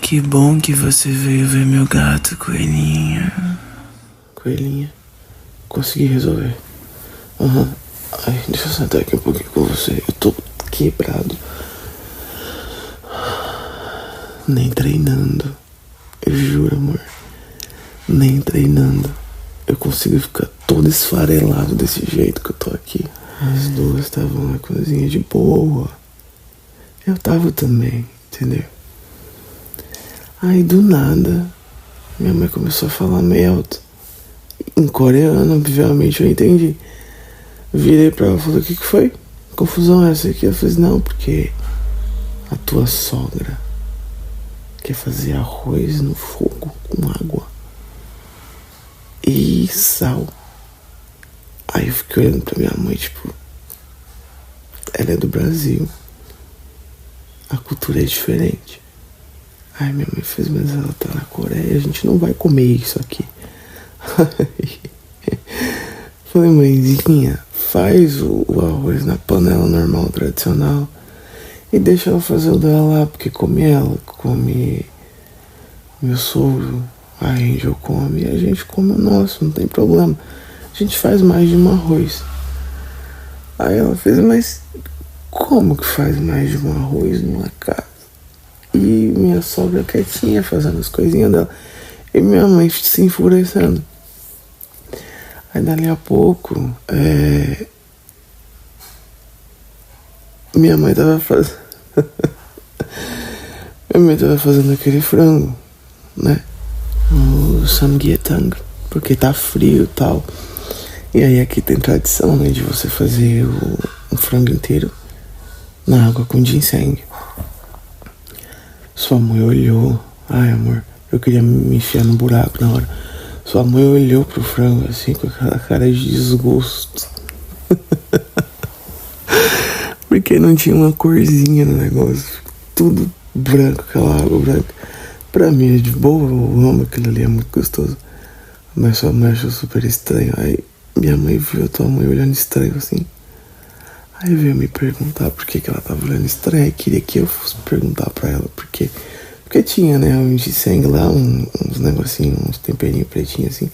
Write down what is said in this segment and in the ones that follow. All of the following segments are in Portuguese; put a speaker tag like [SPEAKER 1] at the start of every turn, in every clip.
[SPEAKER 1] Que bom que você veio ver meu gato, coelhinha.
[SPEAKER 2] Coelhinha, consegui resolver. Ai, deixa eu sentar aqui um pouquinho com você. Eu tô quebrado. Nem treinando. Eu juro, amor. Nem treinando eu consigo ficar todo esfarelado desse jeito que eu tô aqui. As duas estavam na cozinha de boa. Eu tava também, entendeu? Aí do nada, minha mãe começou a falar meio alto. Em coreano, obviamente eu entendi. Virei pra ela e falei, o que foi? Confusão essa aqui? Eu falei, não, porque a tua sogra quer fazer arroz no fogo com água e sal. Aí eu fiquei olhando pra minha mãe, tipo, ela é do Brasil, a cultura é diferente. Aí minha mãe fez, mas ela tá na Coreia, a gente não vai comer isso aqui. Falei, mãezinha, faz o arroz na panela normal, tradicional, e deixa ela fazer o dela lá, porque come ela, come meu sogro, a Angel come, e a gente come o nosso, não tem problema. A gente faz mais de um arroz. Aí ela fez, mas como que faz mais de um arroz numa casa? E minha sogra quietinha fazendo as coisinhas dela. E minha mãe se enfurecendo. Aí dali a pouco, minha mãe tava fazendo. Minha mãe tava fazendo aquele frango, né? O samgyetang, porque tá frio e tal. E aí aqui tem tradição, né, de você fazer um frango inteiro na água com ginseng. Sua mãe olhou, ai amor, eu queria me enfiar no buraco na hora. Sua mãe olhou pro frango assim com aquela cara de desgosto. Porque não tinha uma corzinha no negócio, tudo branco, aquela água branca. Pra mim é de boa, eu amo aquilo ali, é muito gostoso. Mas sua mãe achou super estranho. Aí minha mãe viu a tua mãe olhando estranho assim. Aí veio me perguntar por que ela tava olhando estranho. Aí queria que eu fosse perguntar pra ela por quê. Porque tinha, né, um ginseng lá, uns negocinhos, uns temperinhos pretinhos assim,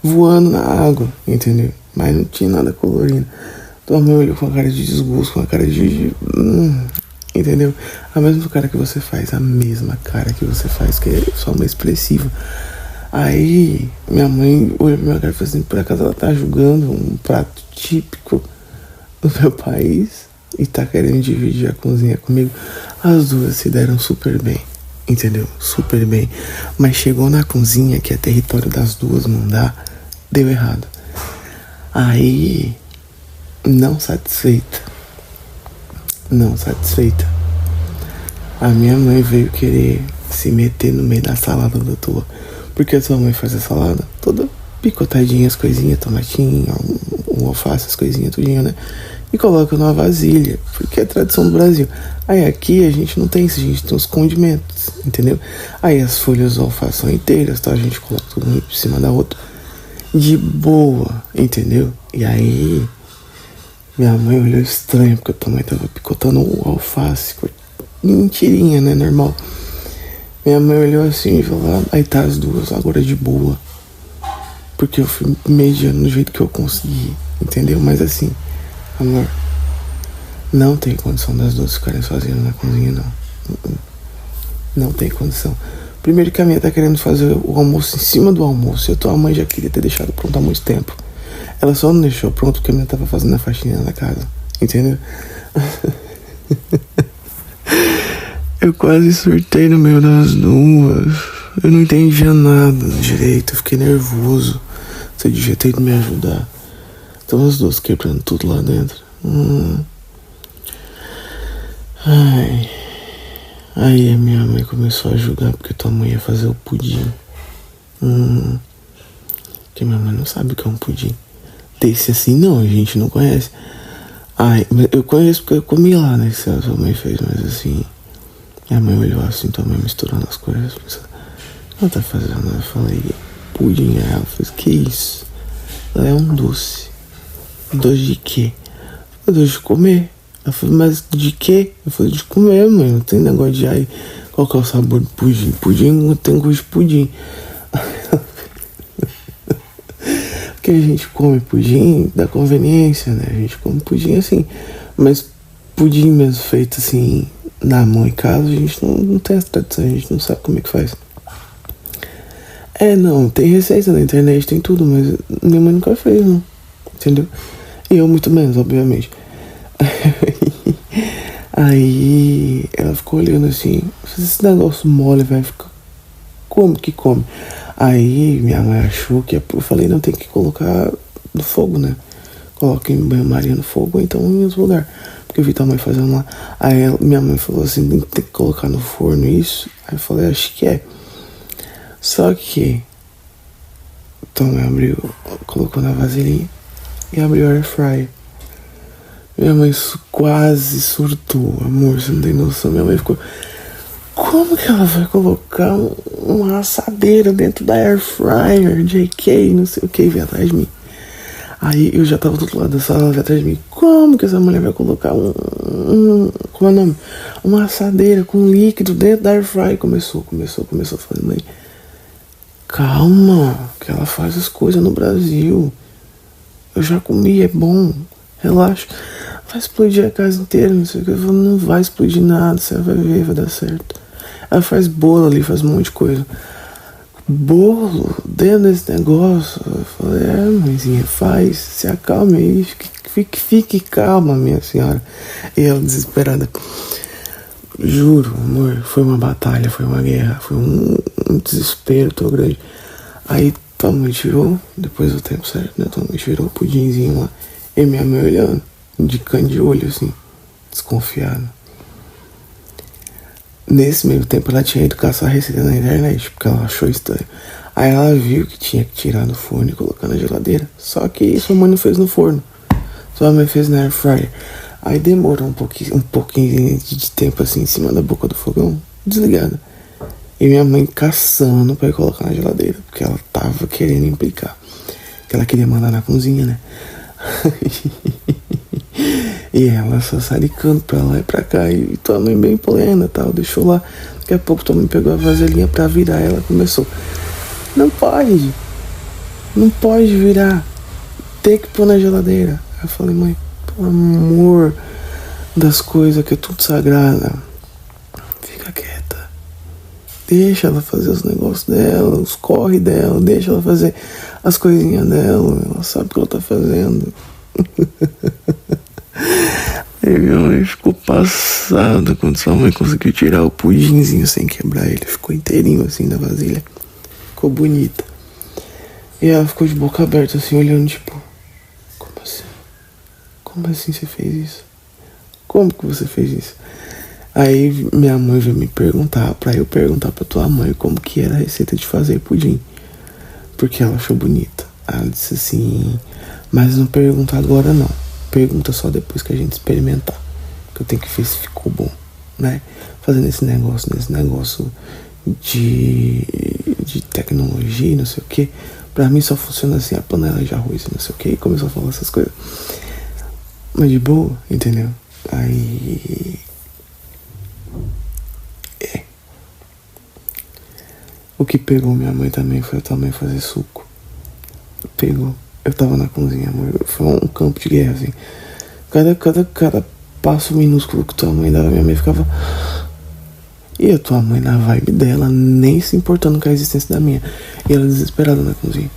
[SPEAKER 2] voando na água, entendeu? Mas não tinha nada colorido. Tua mãe olhou com a cara de desgosto, com a cara de entendeu? A mesma cara que você faz, a mesma cara que você faz, que é só uma expressiva. Aí minha mãe olhou pra minha cara e falou assim, por acaso ela tá julgando um prato típico do meu país e tá querendo dividir a cozinha comigo? As duas se deram super bem, entendeu? Super bem. Mas chegou na cozinha, que é território das duas, não dá, deu errado. Aí, não satisfeita, a minha mãe veio querer se meter no meio da salada da tua. Porque a sua mãe faz a salada toda picotadinha, as coisinhas, tomatinho, um alface, as coisinhas, tudinho, né? E coloca numa vasilha, porque é tradição do Brasil. Aí aqui a gente não tem isso, a gente tem os condimentos, entendeu? Aí as folhas do alface são inteiras, tá? A gente coloca tudo um por cima da outra, de boa, entendeu? E aí minha mãe olhou estranho, porque a tua mãe tava picotando o alface, mentirinha, né? Normal. Minha mãe olhou assim e falou, aí tá as duas, agora de boa. Porque eu fui mediando do jeito que eu consegui, entendeu? Mas assim, amor, não tem condição das duas ficarem sozinhas na cozinha, não. Não tem condição. Primeiro que a minha tá querendo fazer o almoço em cima do almoço. E a tua mãe já queria ter deixado pronto há muito tempo. Ela só não deixou pronto porque a minha tava fazendo a faxina na casa, entendeu? Eu quase surtei no meio das duas. Eu não entendia nada direito, eu fiquei nervoso. Você devia ter ido me ajudar. Então as duas quebrando tudo lá dentro. Ai. Aí a minha mãe começou a julgar porque tua mãe ia fazer o pudim. Porque minha mãe não sabe o que é um pudim. Desse assim não, a gente não conhece. Ai, eu conheço porque eu comi lá, né? Que a sua mãe fez, mas assim, minha mãe olhou assim, tua mãe misturando as coisas. Pensou, o que ela tá fazendo? Eu falei, pudim. Aí ela fez, que isso? Ela é um doce. Doce de quê? Eu falei, doce de comer. Ela falou, mas de quê? Eu falei, de comer, mãe. Não tem negócio de ai, qual que é o sabor do pudim? Pudim tem gosto de pudim. Porque a gente come pudim da conveniência, né? A gente come pudim assim. Mas pudim mesmo feito assim, na mão em casa, a gente não tem essa tradição, a gente não sabe como é que faz. Não, tem receita na internet, tem tudo, mas minha mãe nunca fez, não. Entendeu? E eu muito menos, obviamente. Aí ela ficou olhando assim, esse negócio mole vai ficar. Como que come? Aí minha mãe achou que eu falei, não, tem que colocar no fogo, né? Coloca em banho-maria no fogo, ou então em outro lugar. Porque eu vi tua mãe fazendo lá. Aí minha mãe falou assim, tem que colocar no forno isso. Aí eu falei, acho que é. Só que tua mãe abriu, colocou na vasilhinha e abriu o air fryer. Minha mãe quase surtou, amor, você não tem noção. Minha mãe ficou, como que ela vai colocar uma assadeira dentro da air fryer, JK, não sei o que, veio atrás de mim. Aí eu já tava do outro lado da sala, ela veio atrás de mim. Como que essa mulher vai colocar como é o nome? Uma assadeira com líquido dentro da air fryer? Começou a falar, mãe, calma, que ela faz as coisas no Brasil. Eu já comi, é bom, relaxa. Vai explodir a casa inteira, não sei o que. Eu falo, não vai explodir nada, você vai ver, vai dar certo. Ela faz bolo ali, faz um monte de coisa. Bolo dentro desse negócio. Eu falei, mãezinha, faz, se acalme aí, fique calma, minha senhora. E ela desesperada. Juro, amor, foi uma batalha, foi uma guerra, foi um desespero tão grande. Aí tua mãe tirou, depois do tempo certo, né? Tua mãe tirou o pudinzinho lá. E minha mãe olhando, de canto de olho, assim, desconfiada. Nesse meio tempo ela tinha ido caçar a receita na internet, porque ela achou estranho. Aí ela viu que tinha que tirar do forno e colocar na geladeira. Só que sua mãe não fez no forno, sua mãe fez na air fryer. Aí demorou um pouquinho de tempo assim em cima da boca do fogão, desligada. E minha mãe caçando pra ir colocar na geladeira, porque ela tava querendo implicar, que ela queria mandar na cozinha, né? E ela só salicando pra lá e pra cá. E tua mãe bem plena e tal, deixou lá. Daqui a pouco tua mãe pegou a vasilhinha pra virar. Ela começou, não pode virar, tem que pôr na geladeira. Aí eu falei, mãe, pelo amor das coisas que é tudo sagrada, fica quieta, deixa ela fazer os negócios dela, os corre dela, deixa ela fazer as coisinhas dela, ela sabe o que ela tá fazendo. E minha mãe ficou passada quando sua mãe conseguiu tirar o pudinzinho sem quebrar ele. Ficou inteirinho assim da vasilha. Ficou bonita. E ela ficou de boca aberta assim, olhando tipo, como assim? Como assim você fez isso? Como que você fez isso? Aí minha mãe veio me perguntar, pra eu perguntar pra tua mãe como que era a receita de fazer pudim. Porque ela achou bonita. Ela disse assim, mas não pergunta agora não. Pergunta só depois que a gente experimentar. Que eu tenho que ver se ficou bom, né? Fazendo esse negócio de tecnologia e não sei o que. Pra mim só funciona assim, a panela de arroz e não sei o que. E começou a falar essas coisas. Mas de boa, entendeu? Aí... O que pegou minha mãe também foi a tua mãe fazer suco. Pegou. Eu tava na cozinha, amor. Foi um campo de guerra, assim. Cada passo minúsculo que tua mãe dava, minha mãe ficava... E a tua mãe na vibe dela, nem se importando com a existência da minha. E ela desesperada na cozinha.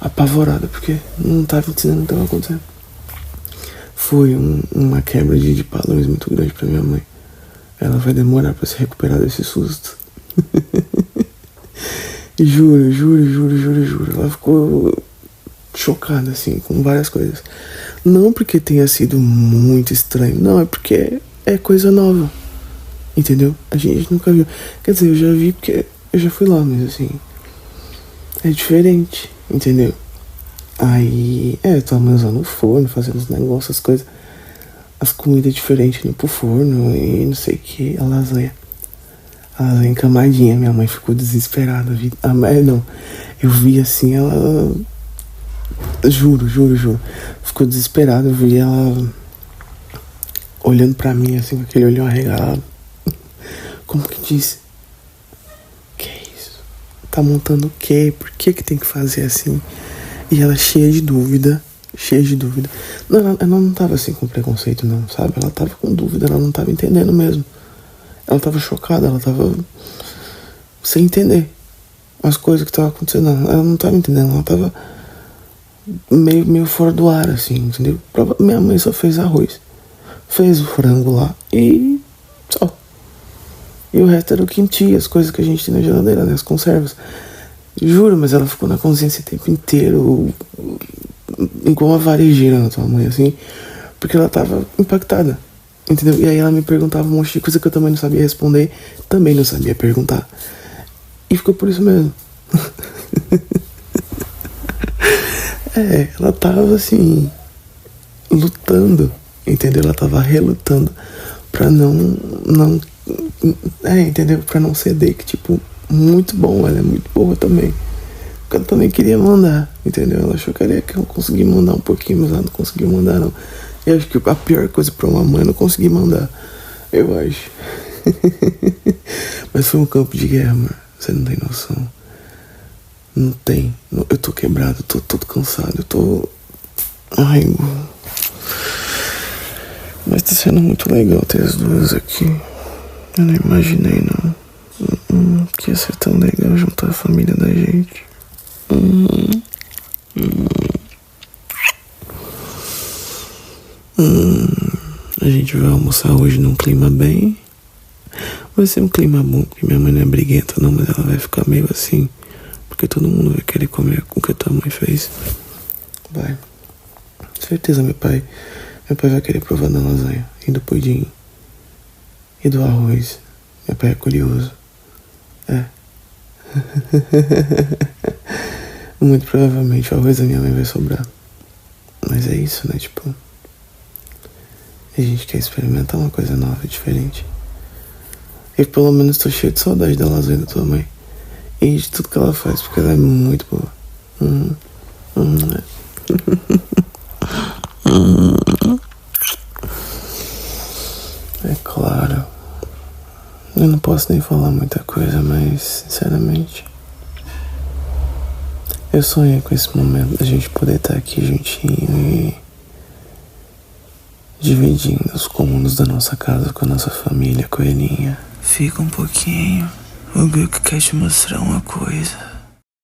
[SPEAKER 2] Apavorada, porque não tava entendendo o que tava acontecendo. Foi uma quebra de padrões muito grande pra minha mãe. Ela vai demorar pra se recuperar desse susto. Juro. Ela ficou chocada, assim, com várias coisas. Não porque tenha sido muito estranho, não, é porque é coisa nova, entendeu? A gente nunca viu. Quer dizer, eu já vi porque eu já fui lá, mas assim, é diferente, entendeu? Aí, tua mãe usando o forno, fazendo os negócios, as coisas, as comidas diferentes indo pro forno e não sei o que, a lasanha encamadinha, minha mãe ficou desesperada. Não, eu vi assim, ela... Juro. Ficou desesperada, eu vi ela olhando pra mim assim, com aquele olhão arregalado. Como que disse? Que isso? Tá montando o quê? Por que tem que fazer assim? E ela cheia de dúvida. Não, ela não tava assim com preconceito não, sabe? Ela tava com dúvida, ela não tava entendendo mesmo. Ela tava chocada, ela tava sem entender as coisas que estavam acontecendo. Ela não tava entendendo, ela tava meio fora do ar, assim, entendeu? Minha mãe só fez arroz, fez o frango lá e só. E o resto era o kimchi, as coisas que a gente tem na geladeira, né? As conservas. Juro, mas ela ficou na consciência o tempo inteiro, igual uma varejeira na tua mãe, assim, porque ela tava impactada, entendeu? E aí ela me perguntava um monte de coisa que eu também não sabia responder, também não sabia perguntar. E ficou por isso mesmo. Ela tava assim, lutando, entendeu? Ela tava relutando pra não, entendeu? Pra não ceder, que tipo, muito bom, ela é muito boa também. Porque ela também queria mandar, entendeu? Ela achou que eu consegui mandar um pouquinho, mas ela não conseguiu mandar, não. Eu acho que a pior coisa pra uma mãe é não conseguir mandar, eu acho. Mas foi um campo de guerra, amor. Você não tem noção. Não tem. Eu tô quebrado, eu tô todo cansado, eu tô... Ai, mas tá sendo muito legal ter as duas aqui. Eu não imaginei, não. Que ia ser tão legal juntar a família da gente. A gente vai almoçar hoje num clima bem... Vai ser um clima bom, porque minha mãe não é briguenta não, mas ela vai ficar meio assim, porque todo mundo vai querer comer com o que a tua mãe fez. Vai. Certeza, meu pai vai querer provar da lasanha e do pudim e do arroz. Meu pai é curioso. Muito provavelmente o arroz da minha mãe vai sobrar. Mas é isso, né, tipo, a gente quer experimentar uma coisa nova, diferente. Eu pelo menos tô cheio de saudade da lasanha da tua mãe. E de tudo que ela faz, porque ela é muito boa. É claro. Eu não posso nem falar muita coisa, mas sinceramente eu sonhei com esse momento da gente poder estar aqui juntinho e dividindo os cômodos da nossa casa com a nossa família, coelhinha.
[SPEAKER 1] Fica um pouquinho. O Guto quer te mostrar uma coisa.